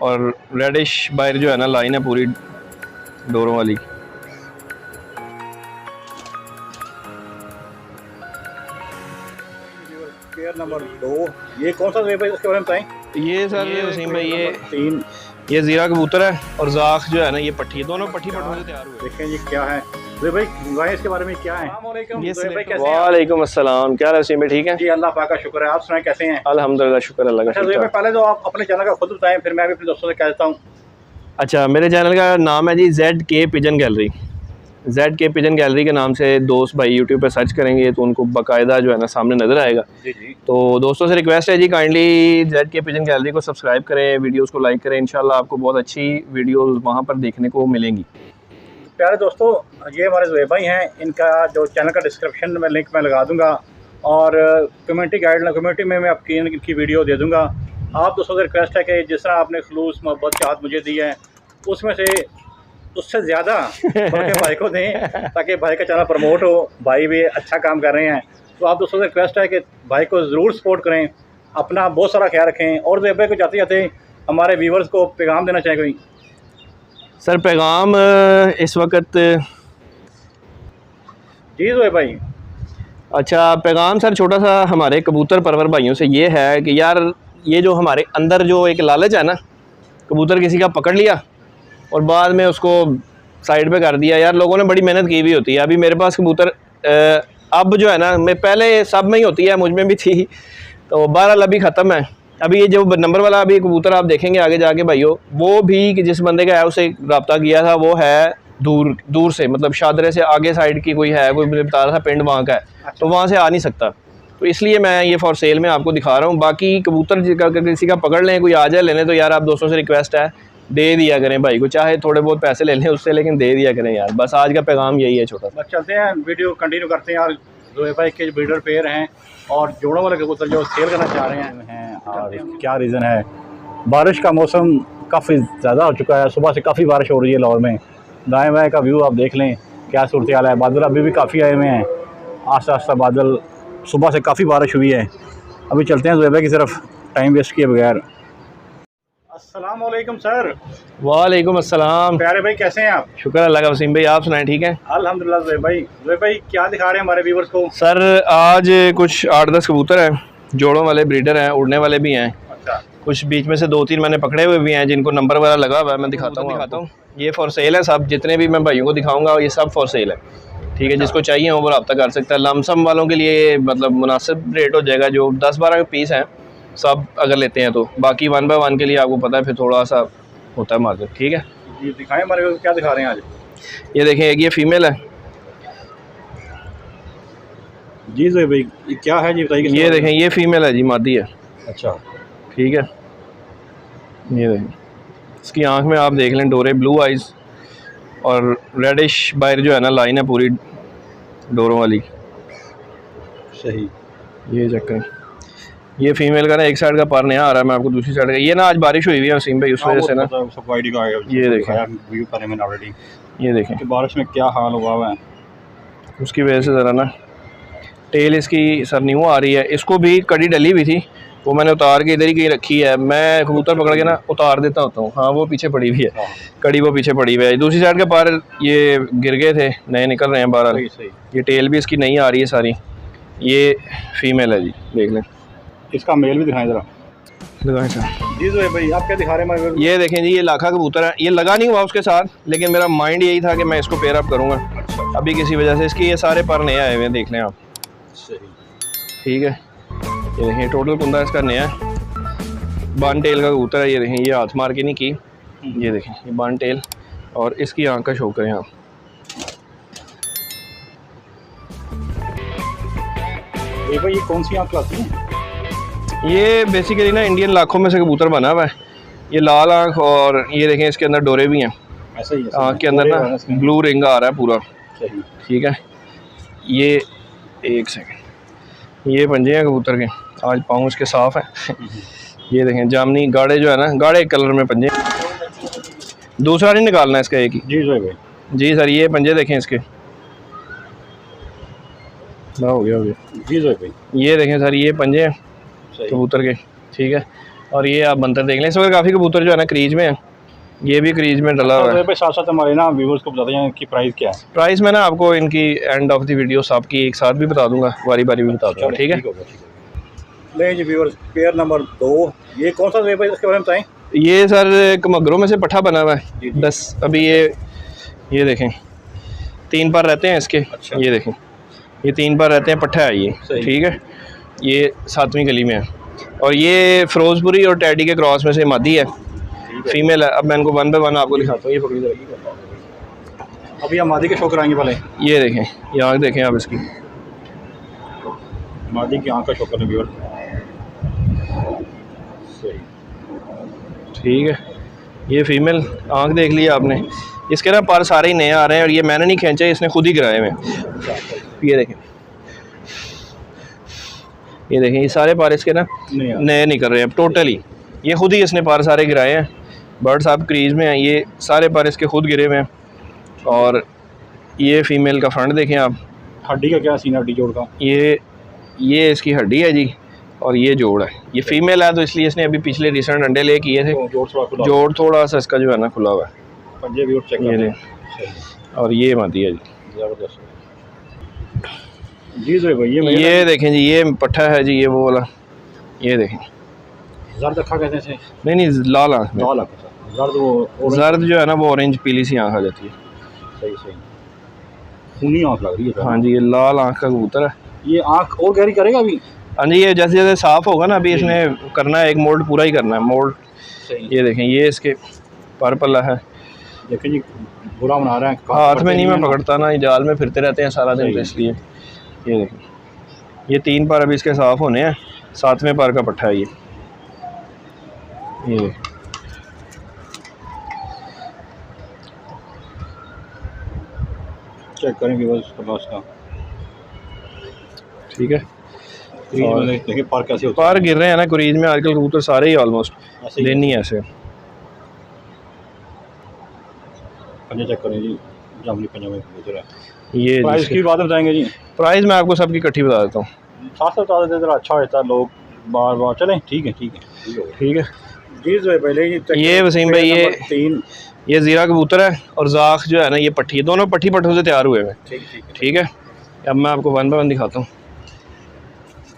और रेडिश बाहर जो है ना लाइन है पूरी डोरों वाली। पेयर नंबर 2, ये कौन सा वेब है उसके बारे में बताएं। ये सर वसीम भाई ये ज़ीरा कबूतर है और ज़ाख जो है ना ये पट्टी, दोनों पट्टी पटवा से तैयार हुए। देखें जी क्या है भाई इसके बारे में क्या है। वालेकुम अस्सलाम, क्या हाल है वसीम भाई, ठीक है जी, अल्लाह पाक का शुक्र है, आप सुनाएं कैसे हैं। अल्हम्दुलिल्लाह, शुक्र अल्लाह का। अच्छा पहले तो आप अपने चैनल का खुद बताएं, फिर मैं भी अपने दोस्तों से कह देता हूँ। अच्छा, मेरे चैनल का नाम है जी ZK pigeon gallery. ZK pigeon gallery के नाम से दोस्त भाई यूट्यूब पे सर्च करेंगे तो उनको बाकायदा जो है ना सामने नज़र आएगा। जी जी। तो दोस्तों से रिक्वेस्ट है जी, काइंडली ZK पिजन गैलरी को सब्सक्राइब करें, वीडियोस को लाइक करें, इंशाल्लाह आपको बहुत अच्छी वीडियोस वहाँ पर देखने को मिलेंगी। प्यारे दोस्तों, ये हमारे ज़ुहैब भाई हैं, इनका जो चैनल का डिस्क्रिप्शन में लिंक मैं लगा दूँगा और कम्युनिटी में मैं आपकी इनकी वीडियो दे दूँगा। आप दोस्तों से रिक्वेस्ट है कि जिस तरह आपने खलूस मोहब्बत के हाथ मुझे दी है उससे ज़्यादा भाई को दें ताकि भाई का चैनल प्रमोट हो। भाई भी अच्छा काम कर रहे हैं, तो आप दोस्तों से रिक्वेस्ट है कि भाई को ज़रूर सपोर्ट करें, अपना बहुत सारा ख्याल रखें। और ज़ुहैब भाई को जाते जाते हमारे व्यूवर्स को पैगाम देना चाहें कोई। सर पैगाम इस वक्त जी ज़ुहैब भाई। अच्छा पैगाम सर छोटा सा हमारे कबूतर परवर भाइयों से ये है कि यार ये जो हमारे अंदर जो एक लालच है ना, कबूतर किसी का पकड़ लिया और बाद में उसको साइड पे कर दिया। यार लोगों ने बड़ी मेहनत की हुई होती है। अभी मेरे पास कबूतर अब जो है ना, मैं पहले सब में ही होती है, मुझ में भी थी, तो बहरहाल अभी ख़त्म है। अभी ये जो नंबर वाला अभी कबूतर आप देखेंगे आगे जाके भाइयों, वो भी कि जिस बंदे का है उसे रब्ता किया था, वो है दूर से, मतलब शादरे से आगे साइड की कोई है, कोई मुझे बता रहा था पिंड वहाँ का है, तो वहाँ से आ नहीं सकता, तो इसलिए मैं ये फॉर सेल में आपको दिखा रहा हूँ। बाकी कबूतर किसी का पकड़ लें, कोई आ जाए लेने, तो यार आप दोस्तों से रिक्वेस्ट है दे दिया करें भाई को, चाहे थोड़े बहुत पैसे ले लें उससे, लेकिन दे दिया करें यार। बस आज का पैगाम यही है छोटा सा। बस चलते हैं, वीडियो कंटिन्यू करते हैं। और ज़ुहैब भाई के ब्रीडर पेयर हैं और जोड़ों वाले कबूतर जो सेल करना चाह रहे हैं, और क्या रीज़न है। बारिश का मौसम काफ़ी ज़्यादा हो चुका है, सुबह से काफ़ी बारिश हो रही है लाहौर में। दाएँ बाएँ का व्यू आप देख लें क्या सूरत हाल है। बादल अभी भी काफ़ी आए हुए हैं, आस्ता आस्ता बादल, सुबह से काफ़ी बारिश हुई है। अभी चलते हैं ज़ुहैब भाई की तरफ टाइम वेस्ट किए बगैर। अस्सलाम वालेकुम सर। वालेकुम अस्सलाम। प्यारे भाई कैसे हैं आप। शुक्र अल्लाह का वसीम भाई, आप सुनाएं ठीक है। अल्हम्दुलिल्लाह। ज़ुहैब भाई क्या दिखा रहे हैं हमारे व्यूवर्स को। सर आज कुछ 8-10 कबूतर हैं, जोड़ों वाले ब्रीडर हैं, उड़ने वाले भी हैं। अच्छा। कुछ बीच में से 2-3 मैंने पकड़े हुए भी हैं जिनको नंबर वगैरह लगा हुआ है, मैं दिखाता हूँ। ये फॉर सेल है सब, जितने भी मैं भाइयों को दिखाऊंगा ये सब फॉर सेल है, ठीक है। जिसको चाहिए वो रब्ता कर सकता है। लमसम वालों के लिए मतलब मुनासिब रेट हो जाएगा, जो 10-12 पीस हैं सब अगर लेते हैं तो। बाकी 1 बाय 1 के लिए आपको पता है फिर थोड़ा सा होता है मार्केट, ठीक है। ये दिखाएं हमारे को क्या दिखा रहे हैं आज। ये देखें, एक ये फीमेल है जी ज़ुहैब भाई, ये क्या है जी बताइए। ये देखें, ये फीमेल है जी, मादी है। अच्छा ठीक है, ये देखें, इसकी आंख में आप देख लें डोरे, ब्लू आइज़ और रेडिश बाहर जो है ना लाइन है पूरी डोरों वाली। सही। ये चेक करें, ये फीमेल का ना एक साइड का पर नया आ रहा है, मैं आपको दूसरी साइड का। ये ना आज बारिश हुई हुई है वसीम भाई, उस वजह से ना ये देखें, व्यू पर मैंने ऑलरेडी, ये देखें कि बारिश में क्या हाल हुआ हुआ है, उसकी वजह से ज़रा ना टेल इसकी सर न्यू आ रही है। इसको भी कड़ी डली हुई थी, वो मैंने उतार के इधर ही कहीं रखी है। मैं कबूतर पकड़ के ना उतार देता होता हूँ। हाँ वो पीछे पड़ी हुई है, कड़ी वो पीछे पड़ी हुई है। दूसरी साइड के पर ये गिर गए थे, नए निकल रहे हैं बाहर। ये टेल भी इसकी नई आ रही है सारी। ये फीमेल है जी, देख लें। इसका मेल भी दिखाएं जरा। दिखाएं सर। जी ज़ुहैब भाई, आप क्या दिखा रहे हैं। ये देखें जी, ये लाखा कबूतर है। ये लगा नहीं हुआ उसके साथ, लेकिन मेरा माइंड यही था कि मैं इसको पेयर अप करूँगा। अच्छा। अभी किसी वजह से इसके ये सारे पर नए आए हुए हैं, देख लें आप। सही। ठीक है, ये देखें टोटल कुंदा इसका नया है। बान टेल का कबूतर है। ये देखें, ये हाथ मार के नहीं की, ये देखें ये बान टेल, और इसकी आंख का शो करें आप। भाई ये कौन सी आँख लाती है। ये बेसिकली ना इंडियन लाखों में से कबूतर बना हुआ है। ये लाल आंख, और ये देखें इसके अंदर डोरे भी हैं। ऐसा ही है, आँख के अंदर ना ब्लू रिंग आ रहा है पूरा। सही। ठीक है, ये एक सेकंड, ये पंजे हैं कबूतर के, आज पाँव उसके साफ़ है। ये देखें जामनी गाढ़े जो है ना, गाढ़े कलर में पंजे। दूसरा नहीं निकालना है इसका, एक ही। जी ज़ुहैब भाई। जी सर, ये पंजे देखें इसके, हो गया। जी ज़ुहैब भाई। ये देखें सर, ये पंजे हैं कबूतर के, ठीक है। और ये आप मंतर देख लें। इस वक्त काफ़ी कबूतर जो है ना क्रीज में है, ये भी क्रीज में डला हुआ है। साथ साथ हमारे ना व्यूअर्स को बताते हैं इनकी प्राइस क्या है। प्राइस मैं ना आपको इनकी एंड ऑफ द वीडियो आपकी एक साथ भी बता दूंगा, बारी बारी भी बता दूंगा। ठीक है, ले जी व्यूअर्स, पेयर नंबर 2, ये कौन सा वेब है इसके बारे में बताएं। ये सर कमगरों में से पट्ठा बना हुआ है 10। अभी ये देखें 3 पर रहते हैं इसके। अच्छा। ये देखें ये 3 पर रहते हैं, पट्ठा है ये। ठीक है, ये 7वीं गली में है और ये फिरोजपुरी और टैडी के क्रॉस में से मादी है, फीमेल है। अब मैं इनको 1 बाय 1 आपको दिखाता हूँ। ये पकड़ी जरा, अभी हम मादी के शो कराएंगे पहले। ये देखें, ये आँख देखें आप इसकी, मादी की आँख का शो करें व्यूअर। सही, ठीक है। ये फीमेल आँख देख ली आपने। इसके ना पर सारे ही नए आ रहे हैं और ये मैंने नहीं खींचे, इसने खुद ही गिराए हुए। ये देखें, ये देखें, ये सारे पार इसके ना नए निकल रहे हैं टोटली। ये खुद ही इसने पार सारे गिराए हैं। बर्ड साहब क्रीज में हैं, ये सारे पार इसके खुद गिरे हुए हैं। और ये फीमेल का फ्रंट देखें आप, हड्डी का क्या सीन, हड्डी जोड़ का, ये इसकी हड्डी है जी और ये जोड़ है। ये फीमेल है तो इसलिए इसने अभी पिछले रिसेंट अंडे ले किए थे, जोड़ थोड़ा सा इसका जो है ना खुला हुआ है। ये और ये मादी है जी, ज़बरदस्त जी। जो भाई ये देखें जी, ये पट्ठा है जी, ये वो वाला। ये देखें जर्द अखा कहते हैं, नहीं लाल आँख में। लाल आँख, जर्द जो है ना वो ऑरेंज पीली सी आँख आ जाती है। सही सही, खूनी आँख लग रही है। हाँ जी, ये लाल आँख का कबूतर है। ये आँख और गहरी करेगा अभी। हाँ जी, ये जैसे जैसे साफ़ होगा ना, अभी इसने करना है एक मोल्ड पूरा ही करना है, मोल्ड। ये देखें, ये इसके पर पल्ला है। देखें जी, बुरा बना रहे हैं, हाथ में नहीं मैं पकड़ता ना, ये जाल में फिरते रहते हैं सारा दिन, इसलिए। ये देखें, ये 3 पर अभी इसके साफ़ होने हैं, 7वें पर का पट्ठा है ये। चेक करेंगे बस का। ठीक है, देखिए पर कैसे होता पर गिर रहे हैं ना कुरीज में आजकल कबूतर सारे ही ऑलमोस्ट लेनी है ऐसे। पंजा चेक करें जी, जामनी पंजा में कबूतर है। ये प्राइस की बात बताएंगे जी। प्राइस मैं आपको सबकी इकट्ठी बता देता हूँ, साथ साथ बता देते ज़रा अच्छा होता है, लोग बार बार चलें। ठीक है ठीक है जी। जो है पहले ये वसीम भाई, ये ज़ीरा कबूतर है और ज़ाख जो है ना ये पट्टी, दोनों पट्टी पट्टों से तैयार हुए हैं। ठीक है, अब मैं आपको 1 बाय 1 दिखाता हूँ।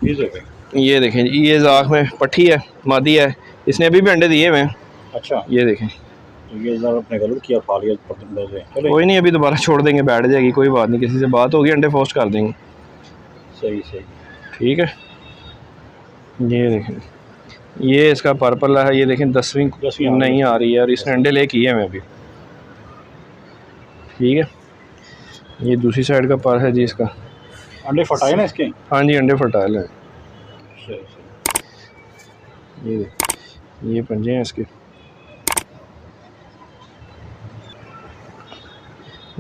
ये देखें जी, ये ज़ाख में पट्टी है, मादी है, इसने अभी भी अंडे दिए हुए हैं। अच्छा, ये देखें, ये अपने गलत किया, खा लिया। कोई नहीं, अभी दोबारा छोड़ देंगे, बैठ जाएगी, कोई बात नहीं, किसी से बात होगी अंडे पोस्ट कर देंगे। सही सही, ठीक है। ये देखें, ये इसका पर्पल है। ये देखें 10वीं नहीं आ रही है और इसने अंडे ले किए हैं अभी। ठीक है, ये दूसरी साइड का पर है जी, इसका अंडे फटाए ना इसके। हाँ जी, अंडे फटाए हैं। ये पंजे हैं इसके।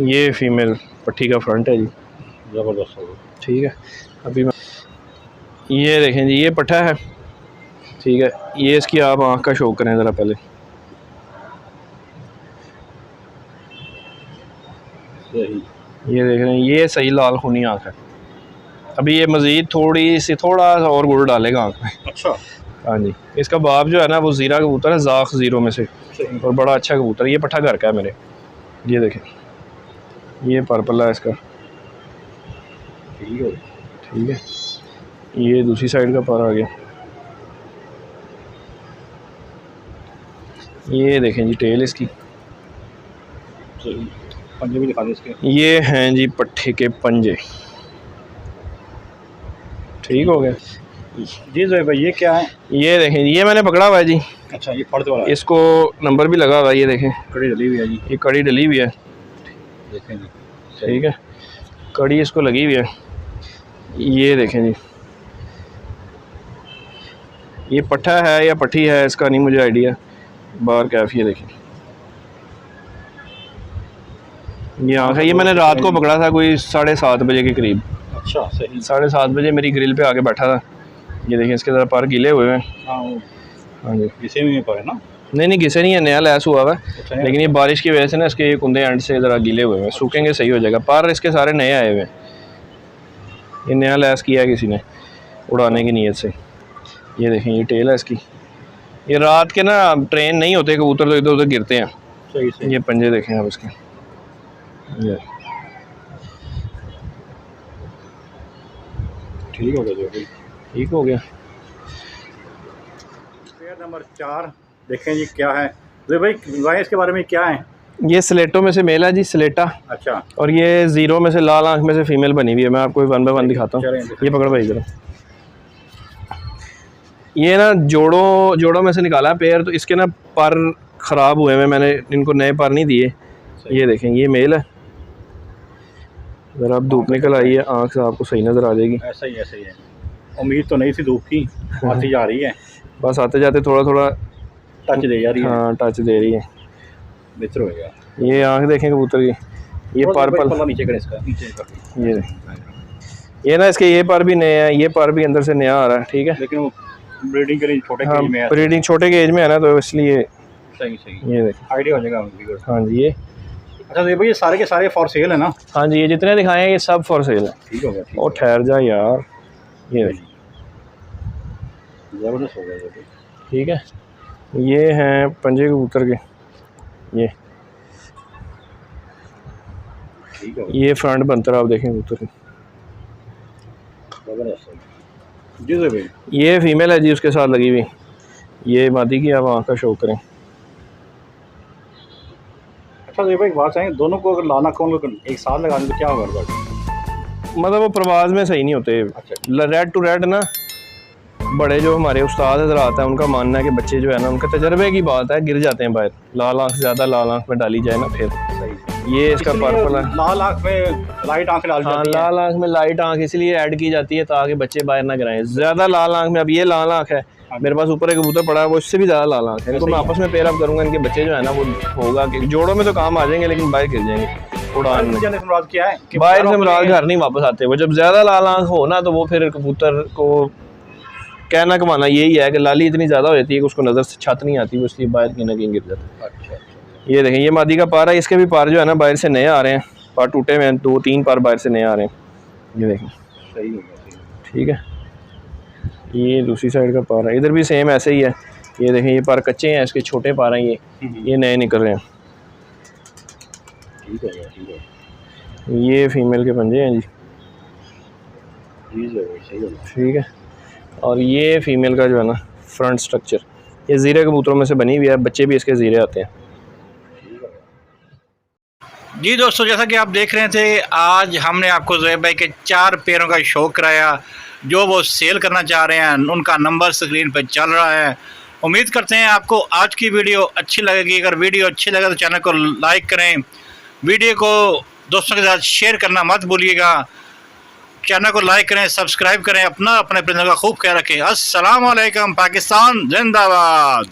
ये फीमेल पट्टी का फ्रंट है जी, ज़बरदस्त। ठीक है, अभी मैं ये देखें जी, ये पट्ठा है। ठीक है, ये इसकी आप आँख का शो करें ज़रा पहले। ये देख रहे हैं, ये सही लाल खूनी आँख है। अभी ये मज़ीद थोड़ा सा और गुड़ डालेगा आँख में। अच्छा, हाँ जी। इसका बाप जो है ना वो ज़ीरा कबूतर है, ज़ाख ज़ीरो में से, और बड़ा अच्छा कबूतर। ये पट्ठा घर का है मेरे। ये देखें, ये पर्पल है इसका। ठीक है, ये दूसरी साइड का पर आ गया। ये देखें जी टेल इसकी। पंजे भी दिखा दें इसके। ये हैं जी पट्ठे के पंजे। ठीक हो गया जी। जो भाई ये क्या है? ये देखें, ये मैंने पकड़ा हुआ है जी। अच्छा, ये पर्दे वाला है। इसको नंबर भी लगा हुआ है। ये देखें, कड़ी डली हुई है जी। ये कड़ी डली हुई है, देखें जी। ठीक है, कड़ी इसको लगी हुई है। ये देखें जी, ये पट्ठा है या पट्टी है इसका नहीं मुझे आइडिया। बाहर कैफी है, देखें ये आँख है। ये मैंने रात को पकड़ा था कोई 7:30 बजे के करीब। अच्छा, सही। 7:30 बजे मेरी ग्रिल पे आके बैठा था। ये देखें, इसके ज़रा पर गिले हुए हैं। हाँ जी, घिसे हुए पर है ना? नहीं घिसे नहीं है, नया लैस हुआ है। अच्छा, लेकिन ये बारिश की वजह से ना इसके कुंदे एंड से ज़रा गिले हुए हैं। सूखेंगे सही हो जाएगा। पर इसके सारे नए आए हुए हैं। ये नया लैस किया है किसी ने उड़ाने की नीयत से। ये देखें, ये टेल है इसकी। ये रात के ना ट्रेन नहीं होते कबूतर तो इधर उधर गिरते हैं। सही सही। ये पंजे देखें आप इसके, ये ठीक हो गया जो भी। ठीक हो गया। पेयर नंबर 4 देखें जी क्या है तो भाई, बताएं इसके बारे में क्या है। ये स्लेटों में से मेल है जी, स्लेटा। अच्छा, और ये ज़ीरो में से लाल आंख में से फीमेल बनी हुई है। मैं आपको 1 बाय 1 दिखाता हूँ। ये पकड़ भाई जरा, ये ना जोड़ों में से निकाला है पेयर, तो इसके ना पर ख़राब हुए हैं, मैंने इनको नए पर नहीं दिए। ये देखें ये मेल है। अगर आप धूप निकल आई है आँख से आपको सही नज़र आ जाएगी। ऐसा ही ऐसा ही है। उम्मीद तो नहीं थी धूप की, आती जा रही है, बस आते जाते थोड़ा थोड़ा टच दे जा रही है। हाँ टच दे रही है। बेहतर हो गया। ये आँख देखें कबूतर की, ये पर्पल, नीचे करें इसका, नीचे कर। ये ना इसके ये पर भी नए हैं, ये पर भी अंदर से नया आ रहा है। ठीक है, लेकिन वो ब्रीडिंग के लिए छोटे हाँ केज में है। ब्रीडिंग छोटे केज में है ना, तो इसलिए सही सही ये देखें। आइडिया हो जाएगा। हाँ जी ये, अच्छा तो ये भाई ये सारे के सारे फॉर सेल है ना। हाँ जी ये जितने दिखाए हैं ये सब फॉर सेल है। ठीक हो गया। ठीक और ठहर जा यार, ये देखें। ज़बरदस्त हो गया ये। ठीक है, ये हैं पंजे कबूतर के, ये ठीक है ये फ्रंट बनतर आप देखें कबूतर की। ज़बरदस्त जी भाई। ये फीमेल है जी उसके साथ लगी हुई। ये मादी की आप आँख का शो करें। अच्छा तो ये भाई बात है, दोनों को अगर लाना कौन एक साथ लगा दें तो क्या होगा। मतलब वो प्रवाज में सही नहीं होते। अच्छा, रेड टू रेड ना, बड़े जो हमारे उस्ताद हज़रात हैं उनका मानना है कि बच्चे जो है ना, उनके तजर्बे की बात है, गिर जाते हैं बाहर। लाल आँख ज़्यादा लाल आँख में डाली जाए ना फिर। ये इसका पर्पल है, लाल आँख में लाइट आँख डाल हाँ जाती है। लाल आँख में लाइट आँख इसलिए ऐड की जाती है ताकि बच्चे बाहर ना गिराएं। ज़्यादा लाल आँख में, अब ये लाल आँख है मेरे पास, ऊपर एक कबूतर पड़ा है वो इससे भी ज़्यादा लाल आँख है। इनको मैं आपस में पेयर अप करूँगा, इनके बच्चे जो है ना वो होगा कि जोड़ों में तो काम आ जाएंगे लेकिन बाहर गिर जाएंगे उड़ान में। क्या है कि बाहर से मुराद घर नहीं वापस आते वो। जब ज़्यादा लाल आँख हो ना तो वो फिर कबूतर को कहना कमाना यही है कि लाली इतनी ज़्यादा हो जाती है कि उसको नज़र से छत नहीं आती, वो इसलिए बाहर कहीं ना कहीं गिर जाता है। अच्छा, ये देखें ये मादी का पार है, इसके भी पार जो है ना बाहर से नए आ रहे हैं, पार टूटे हुए हैं, 2-3 पार बाहर से नए आ रहे हैं। ये देखें सही हो गया। ठीक है, ये दूसरी साइड का पार है, इधर भी सेम ऐसे ही है। ये देखें ये पार कच्चे हैं, इसके छोटे पार हैं, ये नए निकल रहे हैं। ठीक है ठीक है। ये फीमेल के पंजे हैं जी। सही हो गया। ठीक है, और ये फीमेल का जो है ना फ्रंट स्ट्रक्चर, ये ज़ीरे कबूतरों में से बनी हुई है, बच्चे भी इसके ज़ीरे आते हैं। जी दोस्तों, जैसा कि आप देख रहे थे, आज हमने आपको ज़ोएब भाई के 4 पेयरों का शो कराया जो वो सेल करना चाह रहे हैं। उनका नंबर स्क्रीन पर चल रहा है। उम्मीद करते हैं आपको आज की वीडियो अच्छी लगेगी। अगर वीडियो अच्छी लगे तो चैनल को लाइक करें, वीडियो को दोस्तों के साथ शेयर करना मत भूलिएगा। चैनल को लाइक करें, सब्सक्राइब करें, अपने परिंदों का खूब ख्याल रखें। अस्सलाम वालेकुम, पाकिस्तान जिंदाबाद।